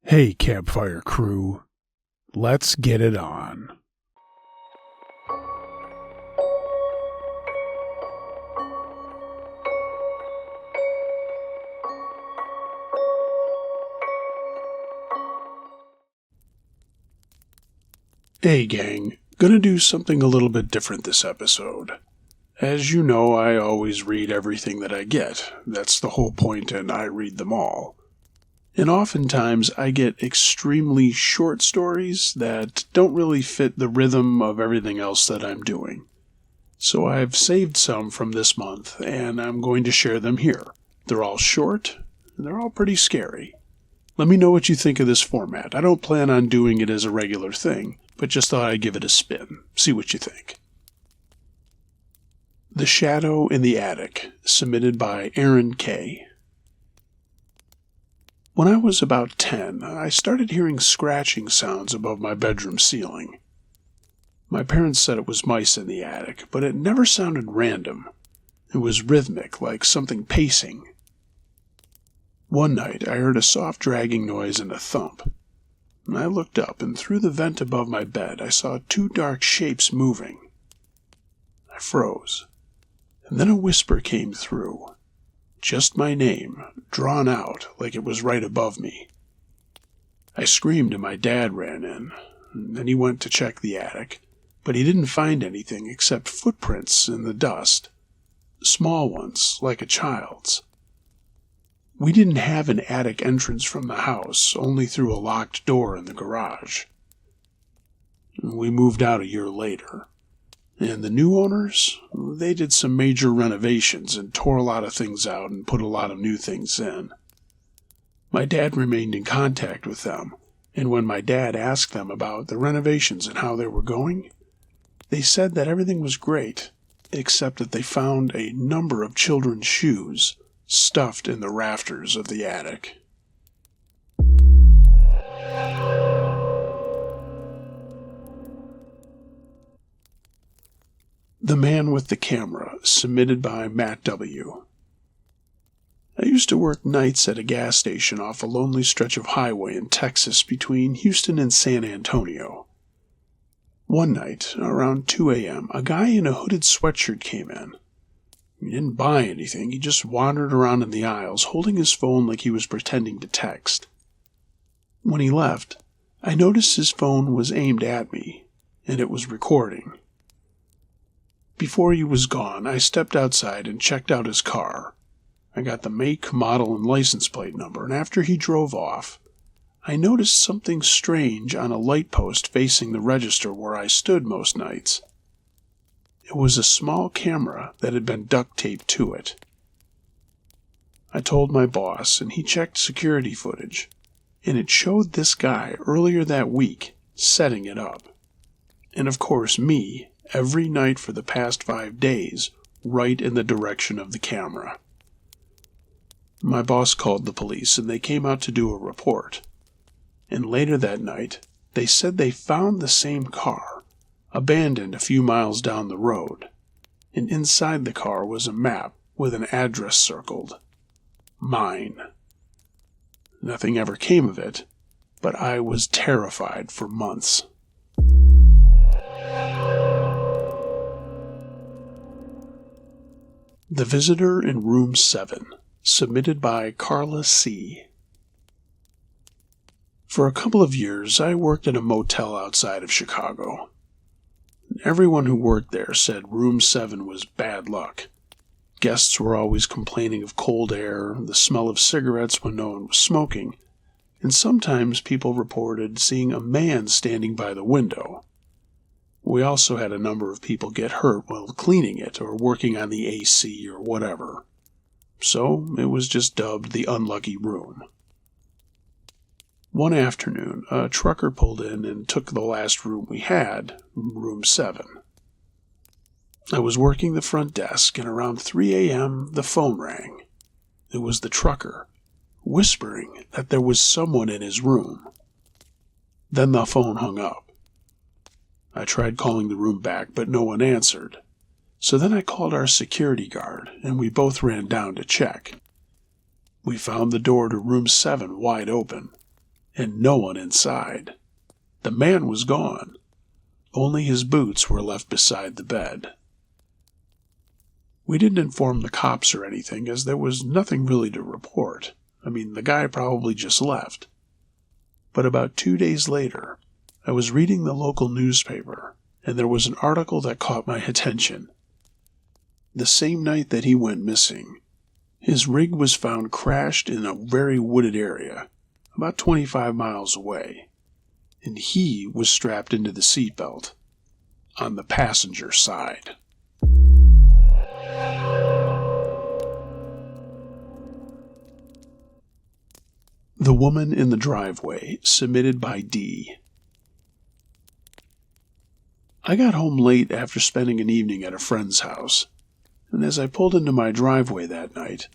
Hey, campfire crew, let's get it on. Hey gang, gonna do something a little bit different this episode. As you know, I always read everything that I get. That's the whole point, and I read them all. And oftentimes I get extremely short stories that don't really fit the rhythm of everything else that I'm doing. So I've saved some from this month, and I'm going to share them here. They're all short, and they're all pretty scary. Let me know what you think of this format. I don't plan on doing it as a regular thing, but just thought I'd give it a spin. See what you think. The Shadow in the Attic, submitted by Aaron K. When I was about 10, I started hearing scratching sounds above my bedroom ceiling. My parents said it was mice in the attic, but it never sounded random. It was rhythmic, like something pacing. One night, I heard a soft dragging noise and a thump. I looked up, and through the vent above my bed, I saw two dark shapes moving. I froze, and then a whisper came through. Just my name, drawn out like it was right above me. I screamed and my dad ran in. Then he went to check the attic, but he didn't find anything except footprints in the dust. Small ones, like a child's. We didn't have an attic entrance from the house, only through a locked door in the garage. We moved out a year later. And the new owners, they did some major renovations and tore a lot of things out and put a lot of new things in. My dad remained in contact with them, and when my dad asked them about the renovations and how they were going, they said that everything was great, except that they found a number of children's shoes stuffed in the rafters of the attic. The Man with the Camera, submitted by Matt W. I used to work nights at a gas station off a lonely stretch of highway in Texas between Houston and San Antonio. One night, around 2 a.m., a guy in a hooded sweatshirt came in. He didn't buy anything, he just wandered around in the aisles, holding his phone like he was pretending to text. When he left, I noticed his phone was aimed at me, and it was recording. Before he was gone, I stepped outside and checked out his car. I got the make, model, and license plate number, and after he drove off, I noticed something strange on a light post facing the register where I stood most nights. It was a small camera that had been duct taped to it. I told my boss, and he checked security footage, and it showed this guy earlier that week setting it up. And of course me, every night for the past 5 days, right in the direction of the camera. My boss called the police, and they came out to do a report. And later that night, they said they found the same car, abandoned a few miles down the road, and inside the car was a map with an address circled. Mine. Nothing ever came of it, but I was terrified for months. The Visitor in Room 7, submitted by Carla C. For a couple of years, I worked at a motel outside of Chicago. Everyone who worked there said Room 7 was bad luck. Guests were always complaining of cold air, the smell of cigarettes when no one was smoking, and sometimes people reported seeing a man standing by the window. We also had a number of people get hurt while cleaning it or working on the AC or whatever. So it was just dubbed the unlucky room. One afternoon, a trucker pulled in and took the last room we had, Room 7. I was working the front desk, and around 3 a.m. the phone rang. It was the trucker, whispering that there was someone in his room. Then the phone hung up. I tried calling the room back, but no one answered. So then I called our security guard, and we both ran down to check. We found the door to Room 7 wide open, and no one inside. The man was gone. Only his boots were left beside the bed. We didn't inform the cops or anything, as there was nothing really to report. The guy probably just left. But about 2 days later, I was reading the local newspaper, and there was an article that caught my attention. The same night that he went missing, his rig was found crashed in a very wooded area, about 25 miles away, and he was strapped into the seatbelt on the passenger side. The Woman in the Driveway, submitted by D. I got home late after spending an evening at a friend's house, and as I pulled into my driveway that night,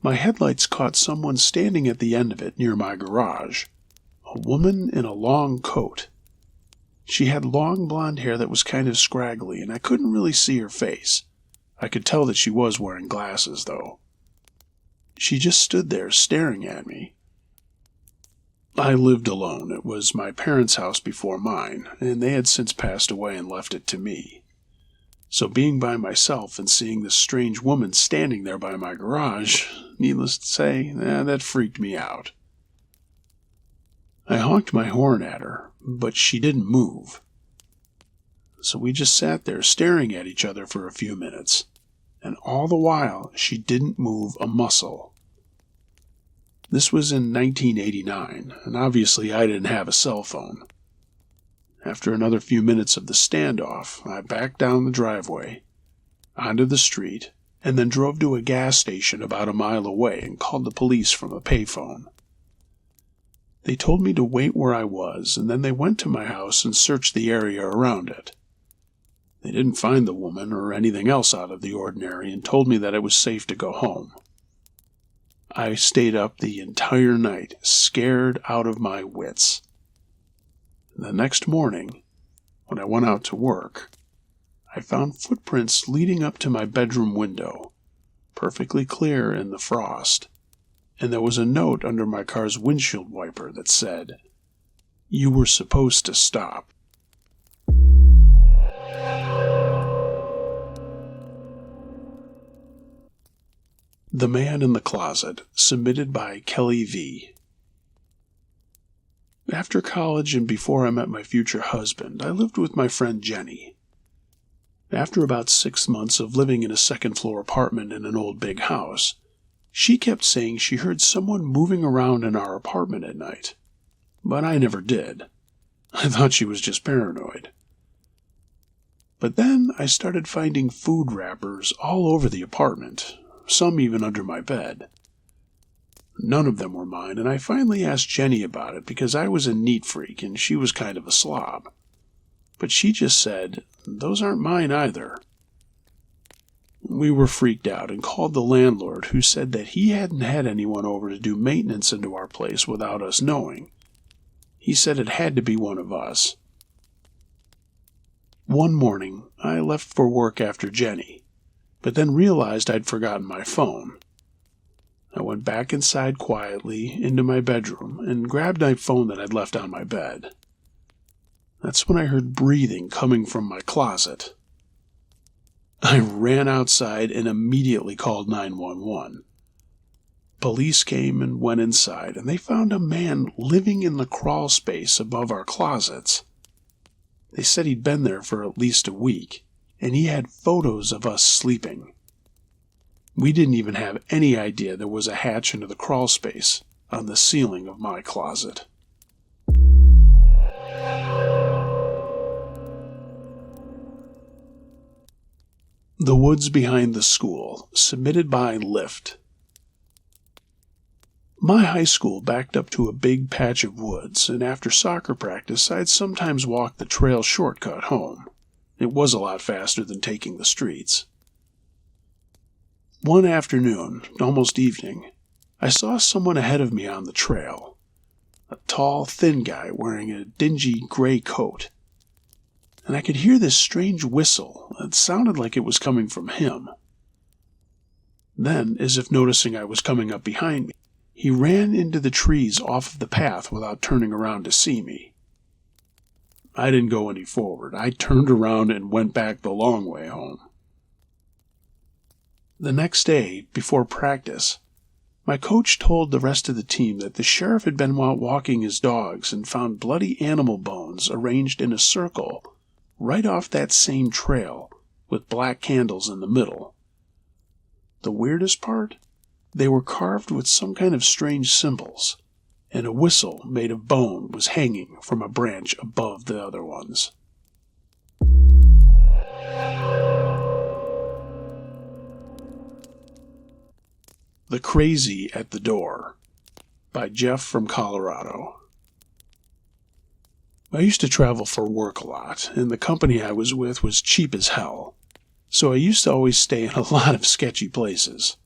my headlights caught someone standing at the end of it near my garage, a woman in a long coat. She had long blonde hair that was kind of scraggly, and I couldn't really see her face. I could tell that she was wearing glasses, though. She just stood there staring at me. I lived alone. It was my parents' house before mine, and they had since passed away and left it to me. So being by myself and seeing this strange woman standing there by my garage, needless to say, that freaked me out. I honked my horn at her, but she didn't move. So we just sat there staring at each other for a few minutes, and all the while she didn't move a muscle. This was in 1989, and obviously I didn't have a cell phone. After another few minutes of the standoff, I backed down the driveway, onto the street, and then drove to a gas station about a mile away and called the police from a payphone. They told me to wait where I was, and then they went to my house and searched the area around it. They didn't find the woman or anything else out of the ordinary and told me that it was safe to go home. I stayed up the entire night, scared out of my wits. The next morning, when I went out to work, I found footprints leading up to my bedroom window, perfectly clear in the frost, and there was a note under my car's windshield wiper that said, "You were supposed to stop." The Man in the Closet, submitted by Kelly V. After college and before I met my future husband, I lived with my friend Jenny. After about 6 months of living in a second-floor apartment in an old big house, she kept saying she heard someone moving around in our apartment at night. But I never did. I thought she was just paranoid. But then I started finding food wrappers all over the apartment, some even under my bed. None of them were mine, and I finally asked Jenny about it because I was a neat freak and she was kind of a slob. But she just said, "Those aren't mine either." We were freaked out and called the landlord, who said that he hadn't had anyone over to do maintenance into our place without us knowing. He said it had to be one of us. One morning, I left for work after Jenny, but then realized I'd forgotten my phone. I went back inside quietly into my bedroom and grabbed my phone that I'd left on my bed. That's when I heard breathing coming from my closet. I ran outside and immediately called 911. Police came and went inside, and they found a man living in the crawl space above our closets. They said he'd been there for at least a week, and he had photos of us sleeping. We didn't even have any idea there was a hatch into the crawl space on the ceiling of my closet. The Woods Behind the School, submitted by Lyft. My high school backed up to a big patch of woods, and after soccer practice, I'd sometimes walk the trail shortcut home. It was a lot faster than taking the streets. One afternoon, almost evening, I saw someone ahead of me on the trail. A tall, thin guy wearing a dingy gray coat. And I could hear this strange whistle that sounded like it was coming from him. Then, as if noticing I was coming up behind me, He ran into the trees off of the path without turning around to see me. I didn't go any forward. I turned around and went back the long way home. The next day, before practice, my coach told the rest of the team that the sheriff had been out walking his dogs and found bloody animal bones arranged in a circle right off that same trail with black candles in the middle. The weirdest part? They were carved with some kind of strange symbols, and a whistle made of bone was hanging from a branch above the other ones. The Crazy at the Door by Jeff from Colorado. I used to travel for work a lot, and the company I was with was cheap as hell, so I used to always stay in a lot of sketchy places.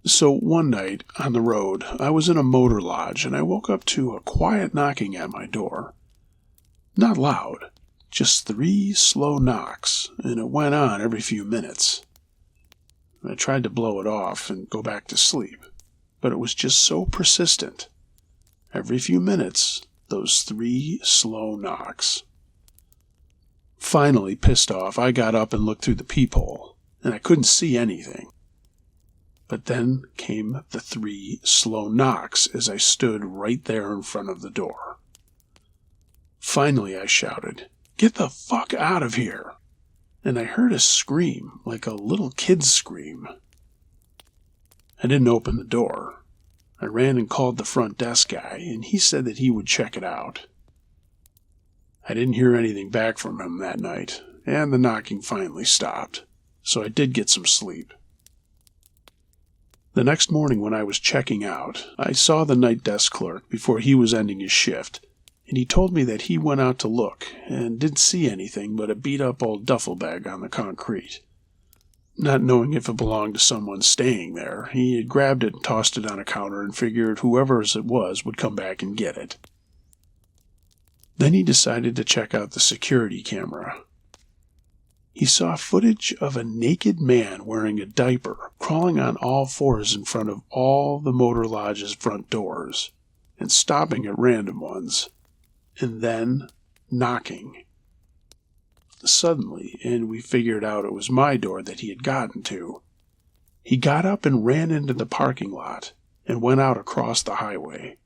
So one night, on the road, I was in a motor lodge and I woke up to a quiet knocking at my door. Not loud, just 3 slow knocks, and it went on every few minutes. I tried to blow it off and go back to sleep, but it was just so persistent. Every few minutes, those 3 slow knocks. Finally, pissed off, I got up and looked through the peephole, and I couldn't see anything. But then came the 3 slow knocks as I stood right there in front of the door. Finally, I shouted, "Get the fuck out of here!" And I heard a scream, like a little kid's scream. I didn't open the door. I ran and called the front desk guy, and he said that he would check it out. I didn't hear anything back from him that night, and the knocking finally stopped, so I did get some sleep. The next morning when I was checking out, I saw the night desk clerk before he was ending his shift, and he told me that he went out to look and didn't see anything but a beat-up old duffel bag on the concrete. Not knowing if it belonged to someone staying there, he had grabbed it and tossed it on a counter and figured whoever's it was would come back and get it. Then he decided to check out the security camera. He saw footage of a naked man wearing a diaper crawling on all fours in front of all the motor lodge's front doors and stopping at random ones, and then knocking. Suddenly, and we figured out it was my door that he had gotten to, he got up and ran into the parking lot and went out across the highway.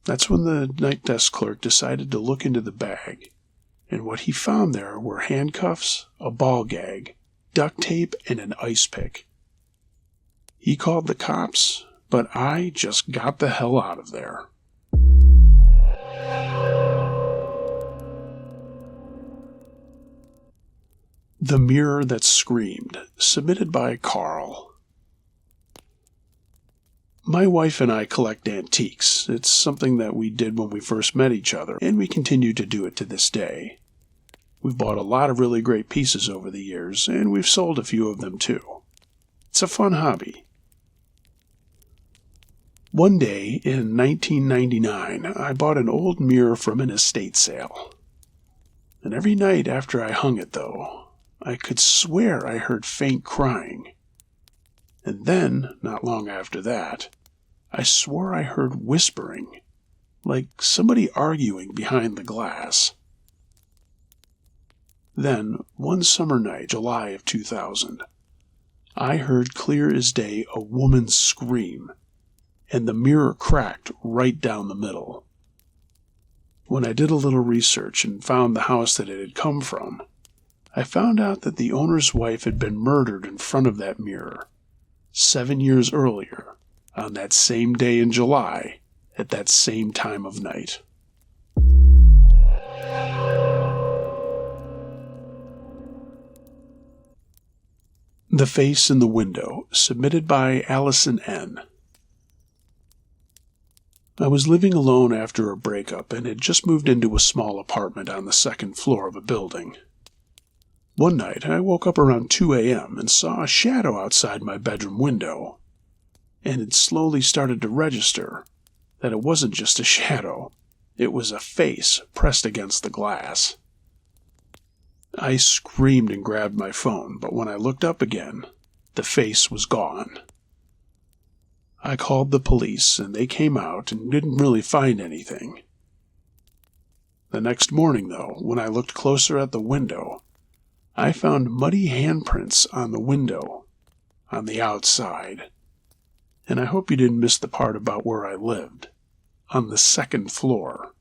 That's when the night desk clerk decided to look into the bag, and what he found there were handcuffs, a ball gag, duct tape, and an ice pick. He called the cops, but I just got the hell out of there. The Mirror That Screamed, submitted by Carl. My wife and I collect antiques. It's something that we did when we first met each other, and we continue to do it to this day. We've bought a lot of really great pieces over the years, and we've sold a few of them too. It's a fun hobby. One day in 1999, I bought an old mirror from an estate sale. And every night after I hung it, though, I could swear I heard faint crying. And then, not long after that, I swore I heard whispering, like somebody arguing behind the glass. Then, one summer night, July of 2000, I heard clear as day a woman scream, and the mirror cracked right down the middle. When I did a little research and found the house that it had come from, I found out that the owner's wife had been murdered in front of that mirror 7 years earlier, on that same day in July, at that same time of night. The Face in the Window, submitted by Allison N. I was living alone after a breakup and had just moved into a small apartment on the second floor of a building. One night, I woke up around 2 a.m. and saw a shadow outside my bedroom window, and it slowly started to register that it wasn't just a shadow, it was a face pressed against the glass. I screamed and grabbed my phone, but when I looked up again, the face was gone. I called the police, and they came out and didn't really find anything. The next morning, though, when I looked closer at the window, I found muddy handprints on the window, on the outside. And I hope you didn't miss the part about where I lived, on the second floor.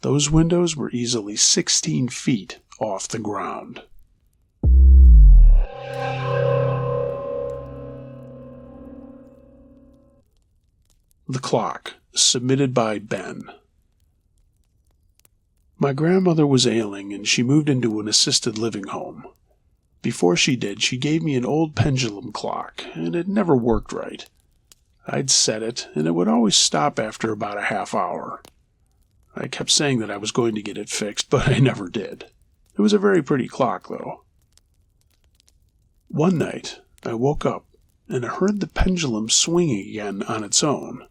Those windows were easily 16 feet off the ground. The Clock, submitted by Ben. My grandmother was ailing and she moved into an assisted living home. Before she did, she gave me an old pendulum clock, and it never worked right. I'd set it, and it would always stop after about a half hour. I kept saying that I was going to get it fixed, but I never did. It was a very pretty clock, though. One night, I woke up and heard the pendulum swinging again on its own,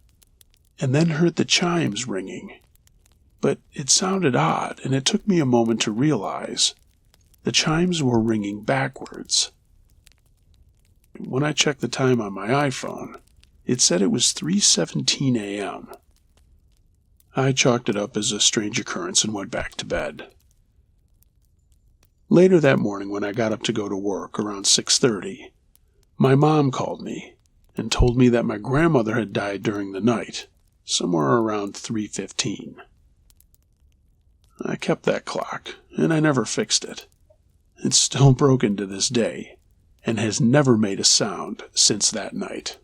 and then heard the chimes ringing. But it sounded odd, and it took me a moment to realize the chimes were ringing backwards. When I checked the time on my iPhone, it said it was 3:17 a.m. I chalked it up as a strange occurrence and went back to bed. Later that morning, when I got up to go to work around 6:30, my mom called me and told me that my grandmother had died during the night, somewhere around 3:15. I kept that clock, and I never fixed it. It's still broken to this day, and has never made a sound since that night.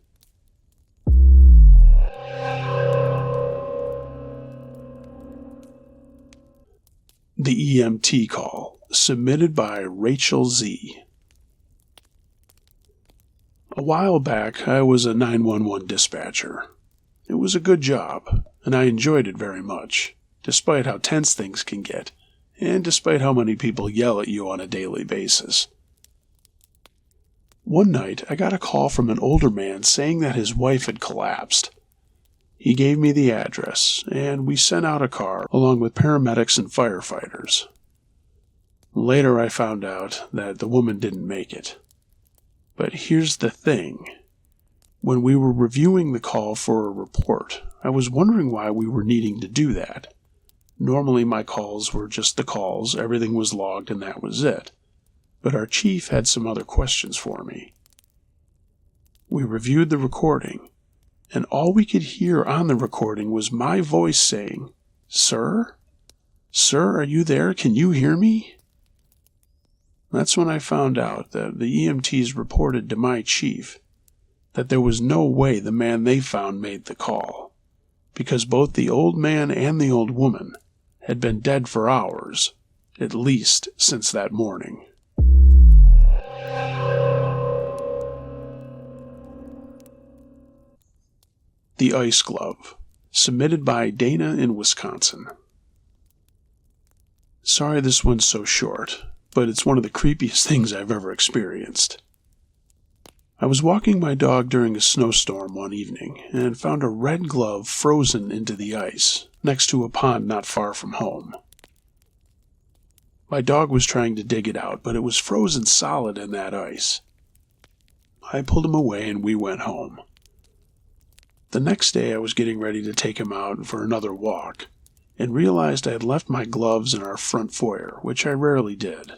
The EMT Call, submitted by Rachel Z. A while back, I was a 911 dispatcher. It was a good job, and I enjoyed it very much, despite how tense things can get, and despite how many people yell at you on a daily basis. One night, I got a call from an older man saying that his wife had collapsed. He gave me the address, and we sent out a car along with paramedics and firefighters. Later, I found out that the woman didn't make it. But here's the thing. When we were reviewing the call for a report, I was wondering why we were needing to do that. Normally my calls were just the calls, everything was logged, and that was it. But our chief had some other questions for me. We reviewed the recording, and all we could hear on the recording was my voice saying, "Sir? Sir, are you there? Can you hear me?" That's when I found out that the EMTs reported to my chief that there was no way the man they found made the call, because both the old man and the old woman had been dead for hours, at least since that morning. The Ice Glove, submitted by Dana in Wisconsin. Sorry this one's so short, but it's one of the creepiest things I've ever experienced. I was walking my dog during a snowstorm one evening and found a red glove frozen into the ice next to a pond not far from home. My dog was trying to dig it out, but it was frozen solid in that ice. I pulled him away and we went home. The next day I was getting ready to take him out for another walk and realized I had left my gloves in our front foyer, which I rarely did.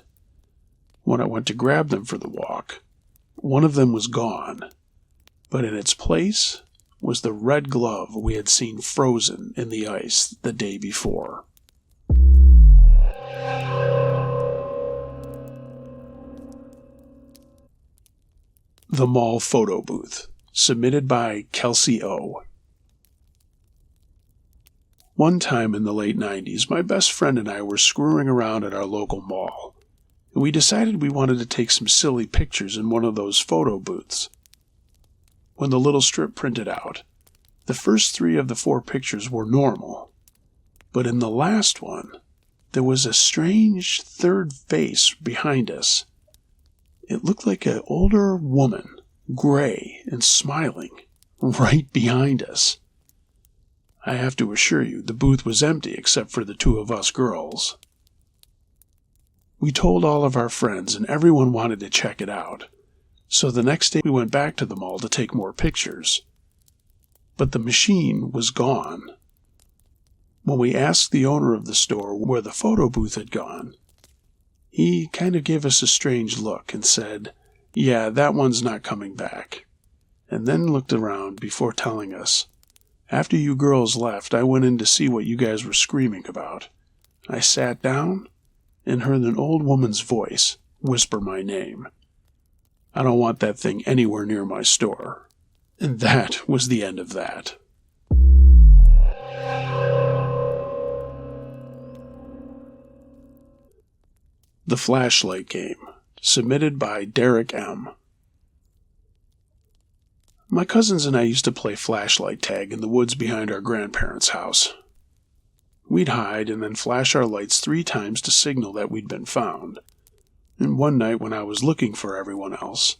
When I went to grab them for the walk, one of them was gone, but in its place was the red glove we had seen frozen in the ice the day before. The Mall Photo Booth, submitted by Kelsey O. One time in the late 90s, my best friend and I were screwing around at our local mall, and we decided we wanted to take some silly pictures in one of those photo booths. When the little strip printed out, the first 3 of the 4 pictures were normal, but in the last one, there was a strange third face behind us. It looked like an older woman, gray and smiling, right behind us. I have to assure you, the booth was empty except for the 2 of us girls. We told all of our friends and everyone wanted to check it out. So the next day we went back to the mall to take more pictures. but the machine was gone. When we asked the owner of the store where the photo booth had gone, he kind of gave us a strange look and said, "Yeah, that one's not coming back," and then looked around before telling us, "After you girls left, I went in to see what you guys were screaming about. I sat down and heard an old woman's voice whisper my name. I don't want that thing anywhere near my store." And that was the end of that. The Flashlight Game, submitted by Derek M. My cousins and I used to play flashlight tag in the woods behind our grandparents' house. We'd hide and then flash our lights 3 times to signal that we'd been found. And one night when I was looking for everyone else,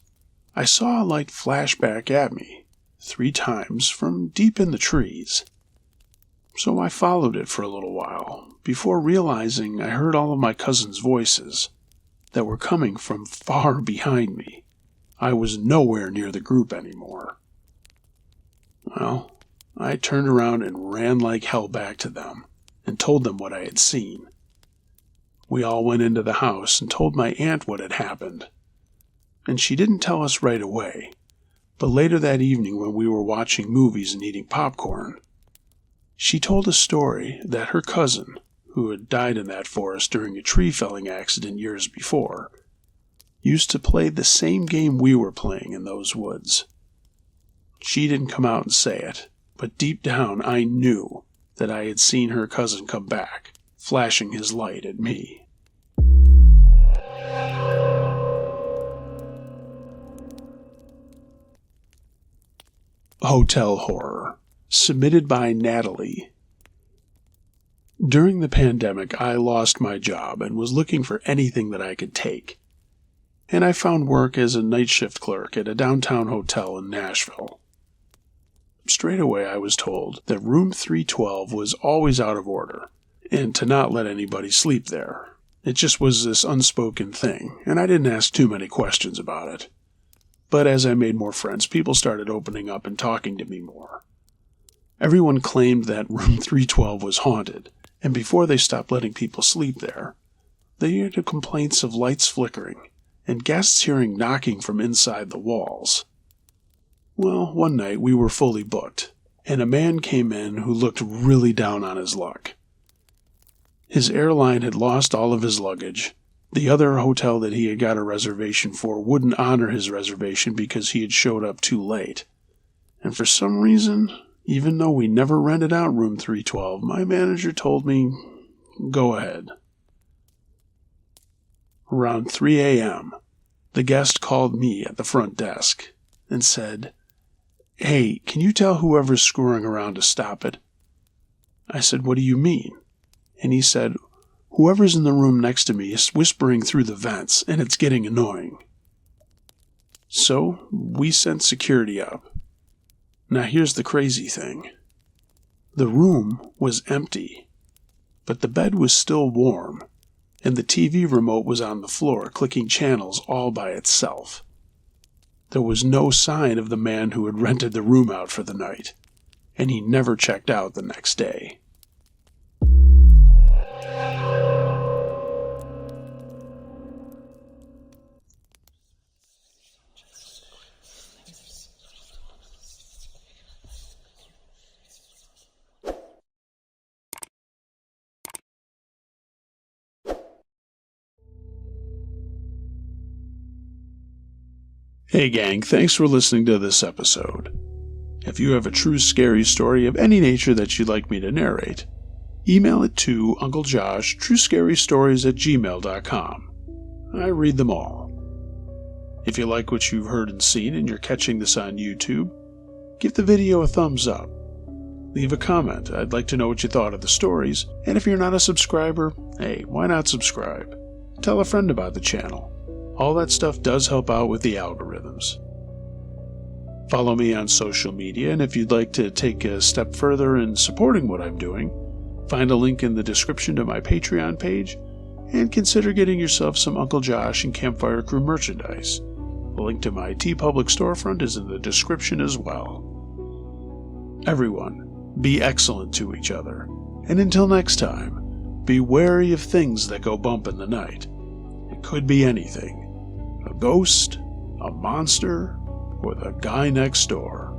I saw a light flash back at me 3 times from deep in the trees. So I followed it for a little while, before realizing I heard all of my cousins' voices that were coming from far behind me. I was nowhere near the group anymore. Well, I turned around and ran like hell back to them and told them what I had seen. We all went into the house and told my aunt what had happened. And she didn't tell us right away, but later that evening when we were watching movies and eating popcorn, she told a story that her cousin, who had died in that forest during a tree felling accident years before, used to play the same game we were playing in those woods. She didn't come out and say it, but deep down I knew that I had seen her cousin come back, flashing his light at me. Hotel Horror, submitted by Natalie. During the pandemic, I lost my job and was looking for anything that I could take. And I found work as a night shift clerk at a downtown hotel in Nashville. Straight away, I was told that room 312 was always out of order, and to not let anybody sleep there. It just was this unspoken thing, and I didn't ask too many questions about it. But as I made more friends, people started opening up and talking to me more. Everyone claimed that room 312 was haunted, and before they stopped letting people sleep there, they heard complaints of lights flickering and guests hearing knocking from inside the walls. Well, one night we were fully booked, and a man came in who looked really down on his luck. His airline had lost all of his luggage. The other hotel that he had got a reservation for wouldn't honor his reservation because he had showed up too late. And for some reason, even though we never rented out room 312, my manager told me, "Go ahead." Around 3 a.m., the guest called me at the front desk and said, "Hey, can you tell whoever's screwing around to stop it?" I said, "What do you mean?" And he said, "Whoever's in the room next to me is whispering through the vents, and it's getting annoying." So we sent security up. Now here's the crazy thing. The room was empty, but the bed was still warm, and the TV remote was on the floor clicking channels all by itself. There was no sign of the man who had rented the room out for the night, and he never checked out the next day. Hey gang, thanks for listening to this episode. If you have a true scary story of any nature that you'd like me to narrate, email it to Uncle Josh, truescarystories@gmail.com. I read them all. If you like what you've heard and seen and you're catching this on YouTube, give the video a thumbs up. Leave a comment. I'd like to know what you thought of the stories, and if you're not a subscriber, hey, why not subscribe? Tell a friend about the channel. All that stuff does help out with the algorithms. Follow me on social media, and if you'd like to take a step further in supporting what I'm doing, find a link in the description to my Patreon page, and consider getting yourself some Uncle Josh and Campfire Crew merchandise. The link to my TeePublic storefront is in the description as well. Everyone, be excellent to each other. And until next time, be wary of things that go bump in the night. It could be anything. A ghost, a monster, or the guy next door.